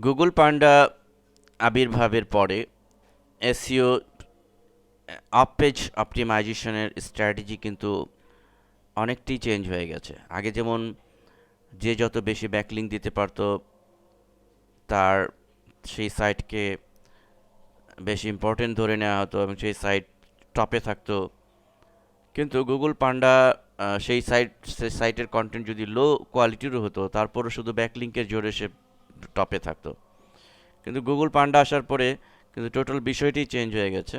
Google পান্ডা আবির্ভাবের পরে SEO of page অপটিমাইজেশনের strategy কিন্তু অনেকটাই চেঞ্জ হয়ে গেছে। আগে যেমন যে যত বেশি ব্যাকলিঙ্ক দিতে পারতো তার সেই সাইটকে বেশি ইম্পর্টেন্ট ধরে নেওয়া হতো এবং সেই সাইট টপে থাকতো। কিন্তু গুগল পান্ডা সেই সাইটের কন্টেন্ট যদি লো কোয়ালিটিরও হতো তারপরও শুধু ব্যাকলিঙ্কের জোরে সে টপে থাকতো। কিন্তু গুগল পান্ডা আসার পরে কিন্তু টোটাল বিষয়টি চেঞ্জ হয়ে গেছে।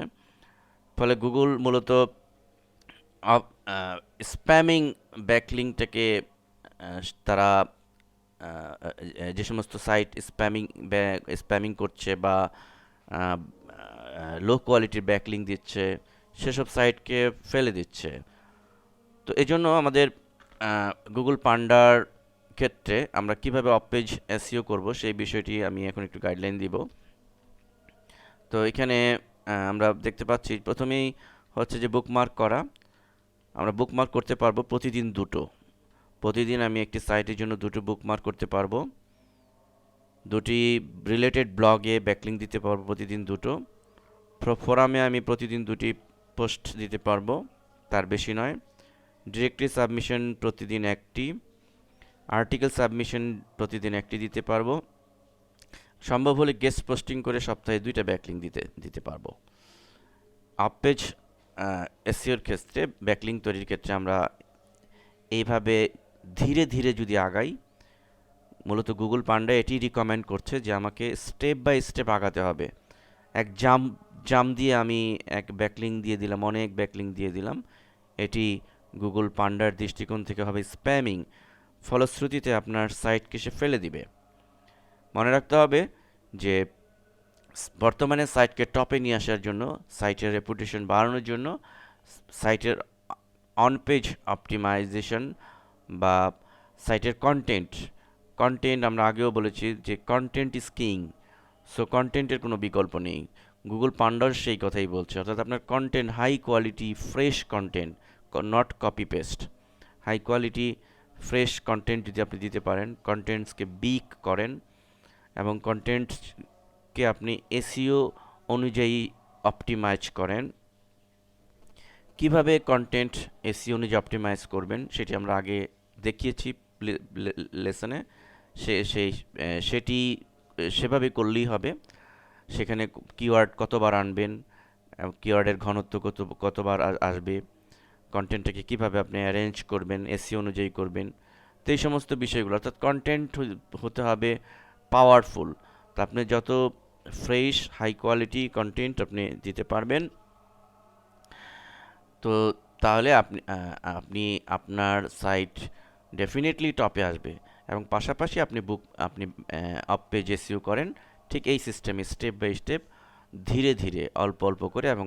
ফলে গুগল মূলত স্প্যামিং ব্যাকলিংটাকে তারা যে সমস্ত সাইট স্প্যামিং করছে বা লো কোয়ালিটির ব্যাকলিং দিচ্ছে সেসব সাইটকে ফেলে দিচ্ছে। তো এই জন্য আমাদের গুগল পান্ডার ক্ষেত্রে আমরা কিভাবে অফ পেজ এসইও করব সেই বিষয়টি আমি এখন একটু গাইডলাইন দিব। তো এখানে আমরা দেখতে পাচ্ছি প্রথমেই হচ্ছে যে বুকমার্ক করা। আমরা বুকমার্ক করতে পারবো প্রতিদিন দুটো। প্রতিদিন আমি একটি সাইটের জন্য দুটো বুকমার্ক করতে পারবো। দুটি রিলেটেড ব্লগে ব্যাকলিঙ্ক দিতে পারবো প্রতিদিন দুটো। ফোরামে আমি প্রতিদিন দুটি পোস্ট দিতে পারবো, তার বেশি নয়। ডিরেক্টরি সাবমিশন প্রতিদিন একটি, আর্টিকেল সাবমিশন প্রতিদিন একটি দিতে পারবো। সম্ভব হলে গেস্ট পোস্টিং করে সপ্তাহে দুইটা ব্যাকলিঙ্ক দিতে পারবো। অফ পেজ এসইওর ক্ষেত্রে ব্যাকলিঙ্ক তৈরির ক্ষেত্রে আমরা এইভাবে ধীরে ধীরে যদি আগাই, মূলত গুগল পান্ডা এটি রিকমেন্ড করছে যে আমাকে স্টেপ বাই স্টেপ আগাতে হবে। এক জাম দিয়ে আমি এক ব্যাকলিঙ্ক দিয়ে দিলাম, অনেক ব্যাকলিঙ্ক দিয়ে দিলাম, এটি গুগল পান্ডার দৃষ্টিকোণ থেকে হবে স্প্যামিং। ফলশ্রুতিতে আপনার সাইটকে সে ফেলে দিবে। মনে রাখতে হবে যে বর্তমানে সাইটকে টপে নিয়ে আসার জন্য, সাইটের রেপুটেশন বাড়ানোর জন্য সাইটের অন পেজ অপটিমাইজেশন বা সাইটের কন্টেন্ট আমরা আগেও বলেছি যে কন্টেন্ট ইজ কিং। সো কন্টেন্টের কোনো বিকল্প নেই। গুগল পান্ডার সেই কথাই বলছে, অর্থাৎ আপনার content high quality fresh content, not copy paste. High quality fresh content যদি আপনি দিতে পারেন, কন্টেন্টসকে বিগ করেন এবং কন্টেন্টকে আপনি এসইও অনুযায়ী অপটিমাইজ করেন। কিভাবে কন্টেন্ট এসইও অনুযায়ী অপটিমাইজ করবেন সেটি আমরা আগে দেখিয়েছি লেসনে। সেটি সেভাবে করলেই হবে। সেখানে কিওয়ার্ড কতবার আনবেন, কিওয়ার্ডের ঘনত্ব কতবার আসবে, কন্টেন্টটাকে কিভাবে আপনি অ্যারেঞ্জ করবেন, এসইও অনুযায়ী করবেন। তো এই সমস্ত বিষয়গুলো, অর্থাৎ কন্টেন্ট হতে হবে পাওয়ারফুল। তো আপনি যত ফ্রেশ হাই কোয়ালিটি কন্টেন্ট আপনি দিতে পারবেন, তো তাহলে আপনি আপনার সাইট ডেফিনেটলি টপে আসবে। এবং পাশাপাশি আপনি অফ পেজ এসইও করেন ঠিক এই সিস্টেমে, স্টেপ বাই স্টেপ, ধীরে ধীরে অল্প অল্প করে, এবং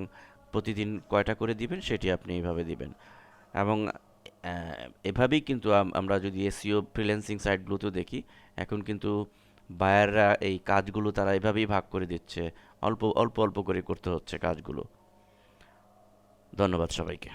প্রতিদিন কয়টা করে দিবেন সেটি আপনি এইভাবে দিবেন। এবং এভাবেই কিন্তু আমরা যদি এসইও ফ্রিল্যান্সিং সাইটগুলোতেও দেখি, এখন কিন্তু বায়াররা এই কাজগুলো তারা এভাবেই ভাগ করে দিচ্ছে, অল্প অল্প অল্প করে করতে হচ্ছে কাজগুলো। ধন্যবাদ সবাইকে।